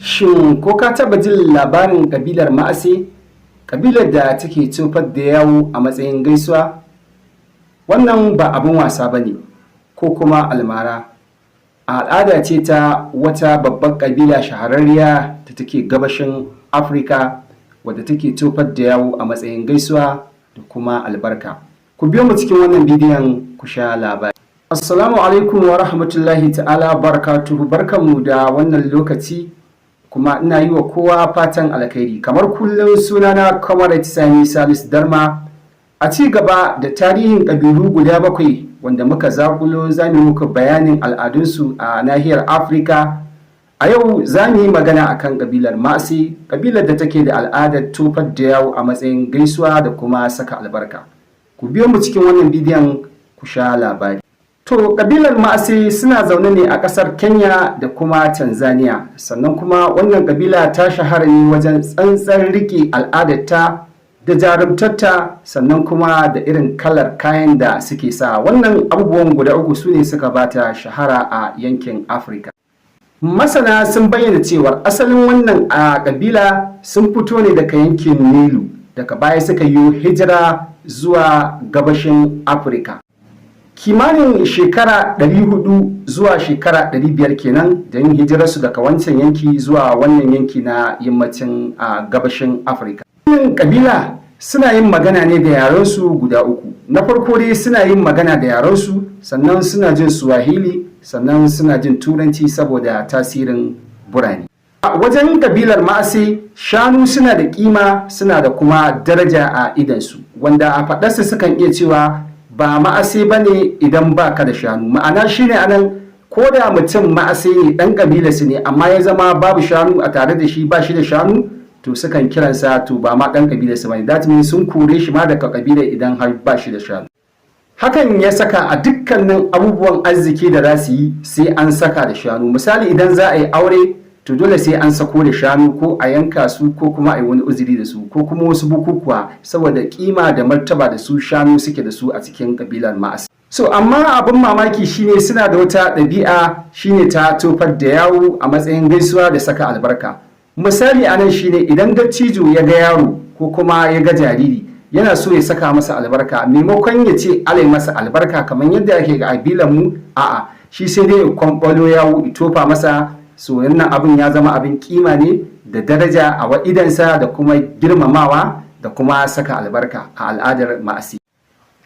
Shin ko ka taɓa jin labarin ƙabilar Ma'ase? Ƙabilar da take tofar da yawu a matsayin gaisuwa? Wannan ba abin wasa ba ne ko kuma almara. Al'ada ce ta wata babbar ƙabila shahararriya da take gabashin Afirka wadda take tofar da yawu a matsayin gaisuwa da kuma albarka. Ku biyo mu cikin wannan bidiyon ku sha labari. Assalamu alaikum wa rahmatullahi ta'ala barakatuhu, barkanmu da wannan lokaci. Kuma ina yi wa kowa fatan alkhairi. Kamar kullum sunana Comrade Sani Salisu Darma. A ci gaba da tarihin ƙabilu guda 7 wanda muka zakulo za mu muku bayanin al'adunsu a nahiyar Afirka. A yau za mu yi magana akan ƙabilar Ma'ase, ƙabilar da take da al'adar tofar da yawu a matsayin gaisuwa da kuma saka albarka. Ku biyo mu cikin wannan bidiyon ku sha labari. To, ƙabilar Ma'ase suna zaune ne a ƙasar Kenya da kuma Tanzania, sannan kuma wannan ƙabila ta shahara ne wajen tsantsar riƙe al'adarta da jarumtarta, sannan kuma da irin kalar kayan da suke sa. Wannan abubuwan guda 3 su ne suka bata shahara a yankin Afirka. Masana sun bayyana cewar asalin wannan ƙabila sun fito ne daga yankin Nilu, daga baya suka yi hijira zuwa gabashin Afirka. Kimanin shekara 400 zuwa shekara 500 kenan da yin hijirarsu daga wancan yanki zuwa wannan yanki na yammacin gabashin Afirka. Wannan kabila suna yin magana ne da yarensu guda 3. Na farko dai suna yin magana da yarensu, sannan suna jin Swahili, sannan suna jin Turanci saboda tasirin burane. A wajen kabilar Ma'ase, shanu suna da kima, suna da kuma daraja a idansu, wanda a faɗarsa sukan iya cewa ba Ma'ase ba ne idan ba ka da shanu. Ma'ana shi ne anan, ko da mutum Ma'ase ne, ɗan ƙabilarsu ne, amma ya zama babu shanu a tare da shi, ba shi da shanu, to sukan kiransa to ba ma ɗan ƙabilarsu ba ne. That means sun kore shi ma daga ƙabilar idan har ba shi da shanu. Hakan ya saka a dukkanin abubuwan arziki da za su yi sai an saka da shanu. Misali, idan za a yi aure, to dole sai an sako da shanu, ko a yanka su, ko kuma a yi wani uzuri da su, ko kuma wasu bukukuwa, saboda kima da martaba da su shanu suke da su a cikin kabilar Ma'ase. So amma abin mamaki shine suna da wata ɗabi'a, shine ta tofar da yawu a matsayin gaisuwa da saka albarka. Misali anan shine idan dattijo ya ga yaro ko kuma ya ga jariri, yana so ya saka masa albarka, maimakon ya ce alai masa albarka kamar yadda ake ga kabilar mu, a'a, shi sai dai ya kwamfalo yawu ya tofa masa. So wannan abin ya zama abin kima ne da daraja a wa'idansa da kuma girmamawa da kuma saka albarka a al'adar Ma'ase.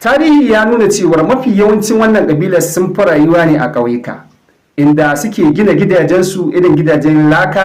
Tarihi ya nuna cewar mafi yawancin wannan ƙabilar sun fi rayuwa ne a ƙauyuka, inda suke gina gidajensu irin gidajen laka